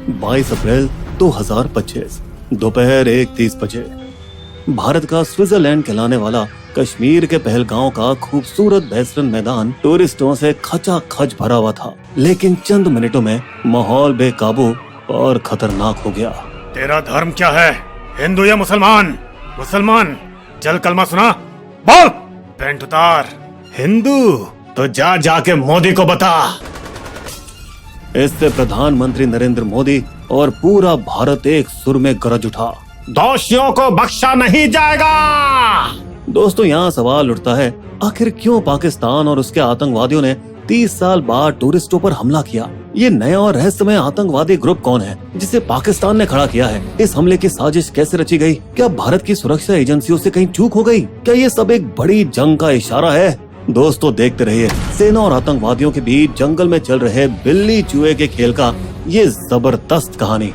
22 अप्रैल 2025 दोपहर 1:30 बजे। भारत का स्विट्जरलैंड कहलाने वाला कश्मीर के पहलगांव का खूबसूरत बेहतरीन मैदान टूरिस्टों से खचाखच भरा हुआ था, लेकिन चंद मिनटों में माहौल बेकाबू और खतरनाक हो गया। तेरा धर्म क्या है, हिंदू या मुसलमान? मुसलमान, चल कलमा सुना, बोल। पैंट उतार। हिंदू तो जाके मोदी को बता। इससे प्रधानमंत्री नरेंद्र मोदी और पूरा भारत एक सुर में गरज उठा, दोषियों को बख्शा नहीं जाएगा। दोस्तों, यहाँ सवाल उठता है, आखिर क्यों पाकिस्तान और उसके आतंकवादियों ने 30 साल बाद टूरिस्टों पर हमला किया? ये नया और रहस्यमय आतंकवादी ग्रुप कौन है जिसे पाकिस्तान ने खड़ा किया है? इस हमले की साजिश कैसे रची गई? क्या भारत की सुरक्षा एजेंसियों से कहीं चूक हो गई? क्या ये सब एक बड़ी जंग का इशारा है? दोस्तों, देखते रहिए सेना और आतंकवादियों के बीच जंगल में चल रहे बिल्ली चूहे के खेल का ये जबरदस्त कहानी।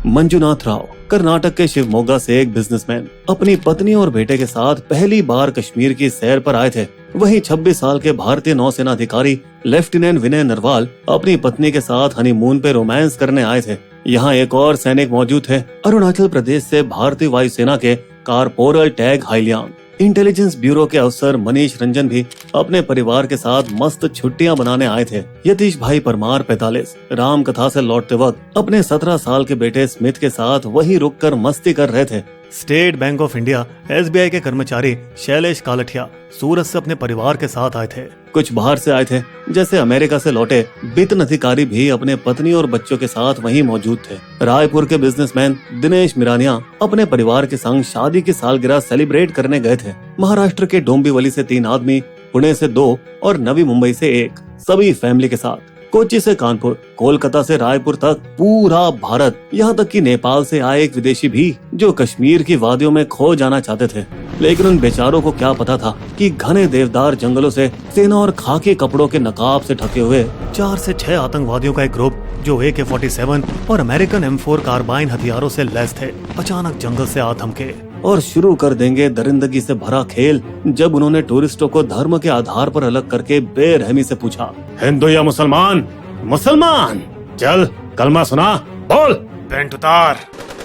मंजुनाथ राव कर्नाटक के शिवमोगा से एक बिजनेसमैन अपनी पत्नी और बेटे के साथ पहली बार कश्मीर की सैर पर आए थे। वहीं 26 साल के भारतीय नौसेना अधिकारी लेफ्टिनेंट विनय नरवाल अपनी पत्नी के साथ हनीमून पे रोमांस करने आए थे। यहाँ एक और सैनिक मौजूद थे, अरुणाचल प्रदेश से भारतीय वायुसेना के कारपोरल टैग हाइलियांग। इंटेलिजेंस ब्यूरो के अफसर मनीष रंजन भी अपने परिवार के साथ मस्त छुट्टियां बनाने आए थे। यतीश भाई परमार 45 राम कथा से लौटते वक्त अपने 17 साल के बेटे स्मिथ के साथ वहीं रुककर मस्ती कर रहे थे। State bank of India SBI के कर्मचारी शैलेश कालठिया सूरत से अपने परिवार के साथ आए थे। कुछ बाहर से आए थे, जैसे अमेरिका से लौटे वेतन अधिकारी भी अपने पत्नी और बच्चों के साथ वहीं मौजूद थे। रायपुर के बिजनेसमैन दिनेश मिरानिया अपने परिवार के संग शादी की सालगिरह सेलिब्रेट करने गए थे। महाराष्ट्र के डोंबिवली से 3 आदमी, पुणे से 2 और नवी मुंबई से 1, सभी फैमिली के साथ। कोच्चि से कानपुर, कोलकाता से रायपुर तक पूरा भारत, यहाँ तक कि नेपाल से आए एक विदेशी भी जो कश्मीर की वादियों में खो जाना चाहते थे। लेकिन उन बेचारों को क्या पता था कि घने देवदार जंगलों से सेना और खाकी कपड़ों के नकाब से ढके हुए 4 से 6 आतंकवादियों का एक ग्रुप जो AK-47 और अमेरिकन M4 कार्बाइन हथियारों से लैस थे, अचानक जंगल से आ धमके और शुरू कर देंगे दरिंदगी से भरा खेल। जब उन्होंने टूरिस्टों को धर्म के आधार पर अलग करके बेरहमी से पूछा, हिंदू या मुसलमान? मुसलमान, चल कलमा सुना, बोल। पैंट उतार।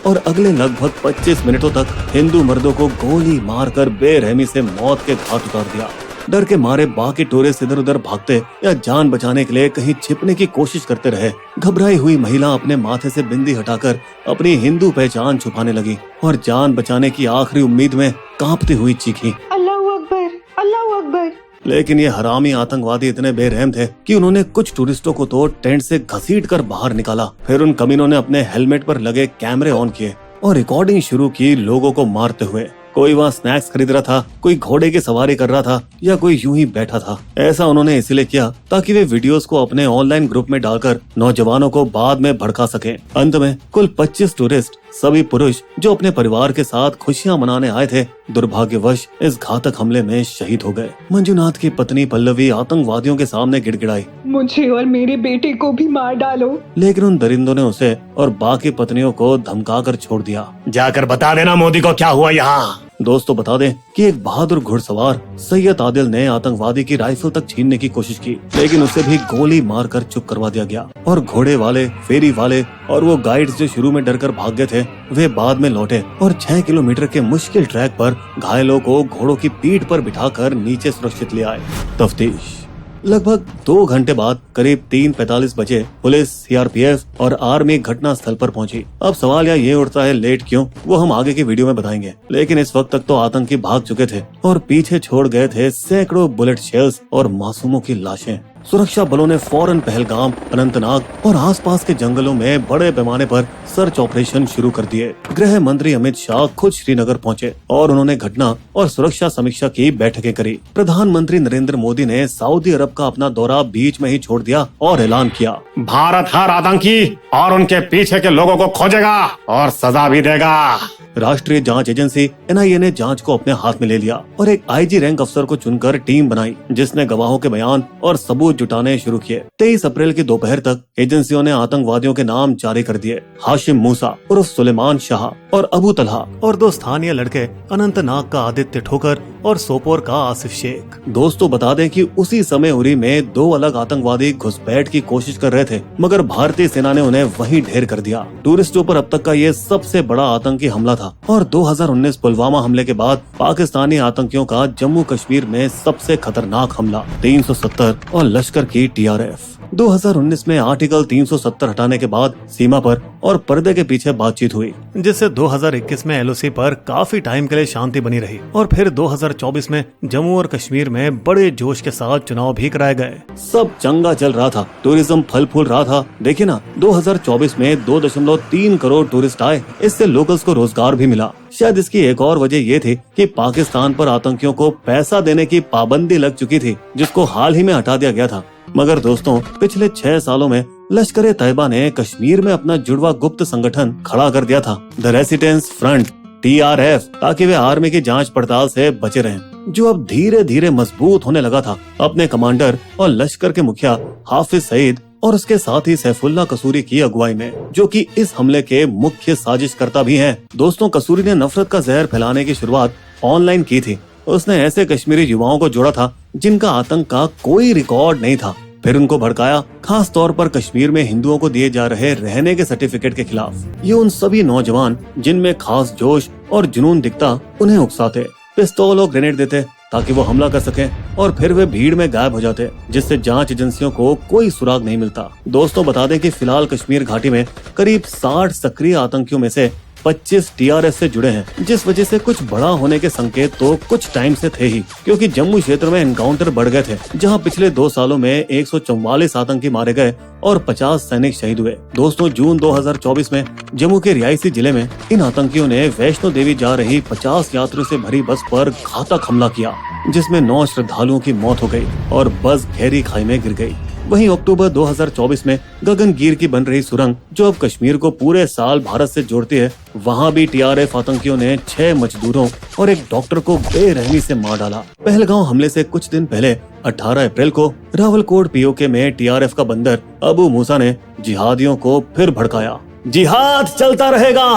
और अगले लगभग 25 मिनटों तक हिंदू मर्दों को गोली मारकर बेरहमी से मौत के घाट उतार दिया। डर के मारे बाकी टूरिस्ट इधर उधर भागते या जान बचाने के लिए कहीं छिपने की कोशिश करते रहे। घबराई हुई महिला अपने माथे से बिंदी हटाकर अपनी हिंदू पहचान छुपाने लगी और जान बचाने की आखिरी उम्मीद में कांपती हुई चीखी, अल्लाहू अकबर, अल्लाहू अकबर। लेकिन ये हरामी आतंकवादी इतने बेरहम थे कि उन्होंने कुछ टूरिस्टों को तो टेंट से घसीटकर बाहर निकाला। फिर उन कमीनों ने अपने हेलमेट पर लगे कैमरे ऑन किए और रिकॉर्डिंग शुरू की, लोगों को मारते हुए। कोई वहाँ स्नैक्स खरीद रहा था, कोई घोड़े की सवारी कर रहा था या कोई यूं ही बैठा था। ऐसा उन्होंने इसलिए किया ताकि वे वीडियोस को अपने ऑनलाइन ग्रुप में डालकर नौजवानों को बाद में भड़का सकें। अंत में कुल 25 टूरिस्ट, सभी पुरुष, जो अपने परिवार के साथ खुशियां मनाने आए थे, दुर्भाग्यवश इस घातक हमले में शहीद हो गए। मंजुनाथ की पत्नी पल्लवी आतंकवादियों के सामने गिड़गिड़ाई, मुझे और मेरे बेटे को भी मार डालो। लेकिन उन दरिंदों ने उसे और बाकी पत्नियों को धमकाकर छोड़ दिया। जाकर बता देना मोदी को क्या हुआ यहाँ। दोस्तों, बता दें कि एक बहादुर घुड़सवार सैयद आदिल ने आतंकवादी की राइफल तक छीनने की कोशिश की, लेकिन उसे भी गोली मारकर चुप करवा दिया गया। और घोड़े वाले, फेरी वाले और वो गाइड्स जो शुरू में डरकर भाग गए थे, वे बाद में लौटे और 6 किलोमीटर के मुश्किल ट्रैक पर घायलों को घोड़ों की पीठ पर बिठाकर नीचे सुरक्षित ले आए। तफ्तीश। लगभग 2 घंटे बाद करीब 3:45 बजे पुलिस, CRPF और आर्मी घटना स्थल पर पहुंची। अब सवाल ये उठता है, लेट क्यों? वो हम आगे की वीडियो में बताएंगे। लेकिन इस वक्त तक तो आतंकी भाग चुके थे और पीछे छोड़ गए थे सैकड़ों बुलेट शेल्स और मासूमों की लाशें। सुरक्षा बलों ने फौरन पहलगाम, अनंतनाग और आसपास के जंगलों में बड़े पैमाने पर सर्च ऑपरेशन शुरू कर दिए। गृह मंत्री अमित शाह खुद श्रीनगर पहुंचे और उन्होंने घटना और सुरक्षा समीक्षा की बैठकें करी। प्रधानमंत्री नरेंद्र मोदी ने सऊदी अरब का अपना दौरा बीच में ही छोड़ दिया और ऐलान किया, भारत हर आतंकी और उनके पीछे के लोगों को खोजेगा और सजा भी देगा। राष्ट्रीय जांच एजेंसी NIA ने जांच को अपने हाथ में ले लिया और एक IG रैंक अफसर को चुनकर टीम बनाई, जिसने गवाहों के बयान और सबूत सबूत जुटाने शुरू किए। 23 अप्रैल की दोपहर तक एजेंसियों ने आतंकवादियों के नाम जारी कर दिए। हाशिम मूसा उर्फ सुलेमान शाह और अबू तलहा और 2 स्थानीय लड़के अनंतनाग का आदित्य ठोकर और सोपोर का आसिफ शेख। दोस्तों बता दें कि उसी समय उरी में 2 अलग आतंकवादी घुसपैठ की कोशिश कर रहे थे, मगर भारतीय सेना ने उन्हें वहीं ढेर कर दिया। टूरिस्टों पर अब तक का ये सबसे बड़ा आतंकी हमला था और 2019 पुलवामा हमले के बाद पाकिस्तानी आतंकियों का जम्मू कश्मीर में सबसे खतरनाक हमला 370 और लश्कर की TRF। 2019 में आर्टिकल 370 हटाने के बाद सीमा पर और पर्दे के पीछे बातचीत हुई, जिससे 2021 में LOC पर काफी टाइम के लिए शांति बनी रही और फिर 2024 में जम्मू और कश्मीर में बड़े जोश के साथ चुनाव भी कराए गए। सब चंगा चल रहा था, टूरिज्म फल फूल रहा था। देखिए ना, 2024 में 2.3 करोड़ टूरिस्ट आए, इससे लोकल्स को रोजगार भी मिला। शायद इसकी एक और वजह ये थी कि पाकिस्तान पर आतंकियों को पैसा देने की पाबंदी लग चुकी थी, जिसको हाल ही में हटा दिया गया था। मगर दोस्तों, पिछले 6 सालों में लश्कर तैयबा ने कश्मीर में अपना जुड़वा गुप्त संगठन खड़ा कर दिया था, द रेसिस्टेंस फ्रंट TRF, ताकि वे आर्मी की जांच पड़ताल से बचे रहें, जो अब धीरे धीरे मजबूत होने लगा था। अपने कमांडर और लश्कर के मुखिया हाफिज सईद और उसके साथ ही सैफुल्लाह कसूरी की अगुवाई में, जो कि इस हमले के मुख्य साजिशकर्ता भी हैं। दोस्तों, कसूरी ने नफरत का जहर फैलाने की शुरुआत ऑनलाइन की थी। उसने ऐसे कश्मीरी युवाओं को जोड़ा था जिनका आतंक का कोई रिकॉर्ड नहीं था, फिर उनको भड़काया, खास तौर पर कश्मीर में हिंदुओं को दिए जा रहे रहने के सर्टिफिकेट के खिलाफ। ये उन सभी नौजवान जिनमें खास जोश और जुनून दिखता, उन्हें उकसाते, पिस्तौल और ग्रेनेड देते ताकि वो हमला कर सकें, और फिर वे भीड़ में गायब हो जाते, जिससे जांच एजेंसियों को कोई सुराग नहीं मिलता। दोस्तों बता दें कि फिलहाल कश्मीर घाटी में करीब 60 सक्रिय आतंकियों में से 25 TRF से जुड़े हैं, जिस वजह से कुछ बड़ा होने के संकेत तो कुछ टाइम से थे ही, क्योंकि जम्मू क्षेत्र में एनकाउंटर बढ़ गए थे, जहां पिछले 2 सालों में 144 आतंकी मारे गए और 50 सैनिक शहीद हुए। दोस्तों, जून 2024 में जम्मू के रियासी जिले में इन आतंकियों ने वैष्णो देवी जा रही 50 यात्रियों से भरी बस पर घातक हमला किया, जिसमें 9 श्रद्धालुओं की मौत हो गई और बस गहरी खाई में गिर गई। वहीं अक्टूबर 2024 में गगनगीर की बन रही सुरंग, जो अब कश्मीर को पूरे साल भारत से जोड़ती है, वहां भी TRF आतंकियों ने 6 मजदूरों और एक डॉक्टर को बेरहमी से मार डाला। पहलगांव हमले से कुछ दिन पहले 18 अप्रैल को रावलकोट POK में TRF का बंदर अबू मूसा ने जिहादियों को फिर भड़काया। जिहाद चलता रहेगा,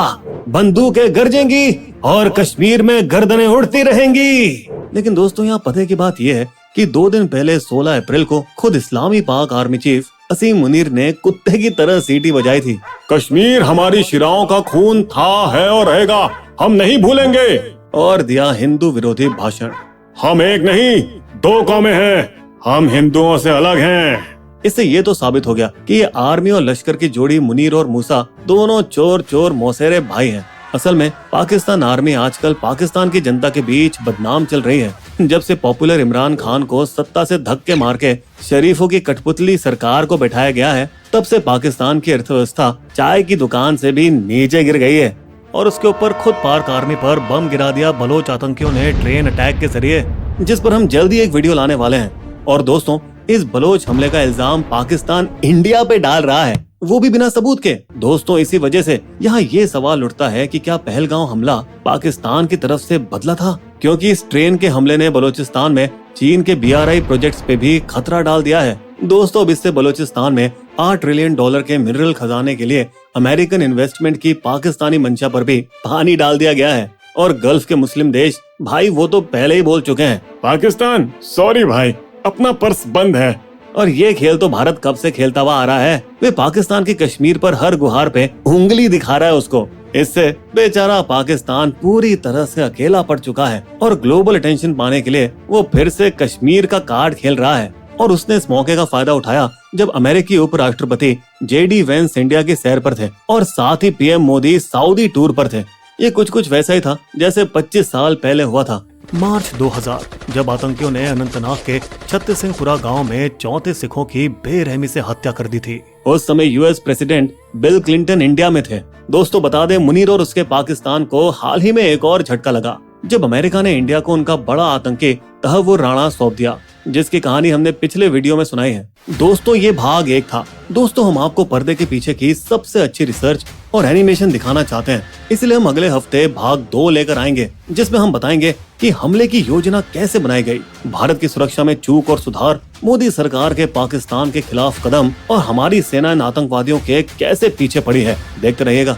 बंदूकें गरजेंगी और कश्मीर में गर्दनें उड़ती रहेंगी। लेकिन दोस्तों, यहाँ पते की बात यह है कि 2 दिन पहले 16 अप्रैल को खुद इस्लामी पाक आर्मी चीफ असीम मुनीर ने कुत्ते की तरह सीटी बजाई थी। कश्मीर हमारी शिराओं का खून था, है और रहेगा, हम नहीं भूलेंगे, और दिया हिंदू विरोधी भाषण। हम एक नहीं 2 कौमें हैं, हम हिंदुओं से अलग हैं। इससे ये तो साबित हो गया कि ये आर्मी और लश्कर की जोड़ी मुनीर और मूसा दोनों चोर मौसेरे भाई हैं। असल में पाकिस्तान आर्मी आजकल पाकिस्तान की जनता के बीच बदनाम चल रही है। जब से पॉपुलर इमरान खान को सत्ता से धक्के मार के शरीफों की कठपुतली सरकार को बैठाया गया है, तब से पाकिस्तान की अर्थव्यवस्था चाय की दुकान से भी नीचे गिर गई है। और उसके ऊपर खुद पाक आर्मी पर बम गिरा दिया बलोच आतंकियों ने ट्रेन अटैक के जरिए, जिस पर हम जल्दी एक वीडियो लाने वाले हैं। और दोस्तों, इस बलोच हमले का इल्जाम पाकिस्तान इंडिया पे डाल रहा है, वो भी बिना सबूत के। दोस्तों, इसी वजह से यहाँ ये सवाल उठता है कि क्या पहलगांव हमला पाकिस्तान की तरफ से बदला था, क्योंकि इस ट्रेन के हमले ने बलूचिस्तान में चीन के BRI प्रोजेक्ट्स पे भी खतरा डाल दिया है। दोस्तों, अब इससे बलूचिस्तान में $8 ट्रिलियन के मिनरल खजाने के लिए अमेरिकन इन्वेस्टमेंट की पाकिस्तानी मंशा पर भी पानी डाल दिया गया है। और गल्फ के मुस्लिम देश भाई वो तो पहले ही बोल चुके हैं, पाकिस्तान सॉरी भाई, अपना पर्स बंद है। और ये खेल तो भारत कब से खेलता हुआ आ रहा है। वे पाकिस्तान की कश्मीर पर हर गुहार पे उंगली दिखा रहा है उसको। इससे बेचारा पाकिस्तान पूरी तरह से अकेला पड़ चुका है और ग्लोबल अटेंशन पाने के लिए वो फिर से कश्मीर का कार्ड खेल रहा है। और उसने इस मौके का फायदा उठाया जब अमेरिकी उपराष्ट्रपति JD वेंस इंडिया की सैर पर थे और साथ ही PM मोदी सऊदी टूर पर थे। ये कुछ वैसा ही था जैसे 25 साल पहले हुआ था। मार्च 2000 जब आतंकियों ने अनंतनाग के छत्तीस सिंहपुरा गांव में 34 सिखों की बेरहमी से हत्या कर दी थी। उस समय US president bill Clinton India में थे। दोस्तों, बता दें, मुनीर और उसके पाकिस्तान को हाल ही में एक और झटका लगा जब अमेरिका ने इंडिया को उनका बड़ा आतंकी तहव्वुर राणा सौंप दिया, जिसकी कहानी हमने पिछले वीडियो में सुनाई है। दोस्तों, ये भाग 1 था। दोस्तों, हम आपको पर्दे के पीछे की सबसे अच्छी रिसर्च और एनिमेशन दिखाना चाहते हैं, इसलिए हम अगले हफ्ते भाग 2 लेकर आएंगे, जिसमें हम बताएंगे कि कि हमले की योजना कैसे बनाई गई, भारत की सुरक्षा में चूक और सुधार, मोदी सरकार के पाकिस्तान के खिलाफ कदम और हमारी सेना इन आतंकवादियों के कैसे पीछे पड़ी है। देखते रहिएगा।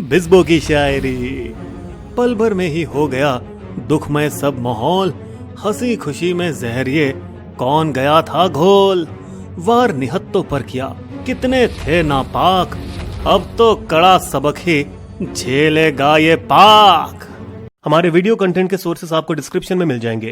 बिस्बो की शायरी। पल भर में ही हो गया दुखमय सब माहौल, हंसी खुशी में जहरिए कौन गया था घोल। वार निहत्तों पर किया कितने थे नापाक, अब तो कड़ा सबक ही झेलेगा ये पाक। हमारे वीडियो कंटेंट के सोर्सेस आपको डिस्क्रिप्शन में मिल जाएंगे।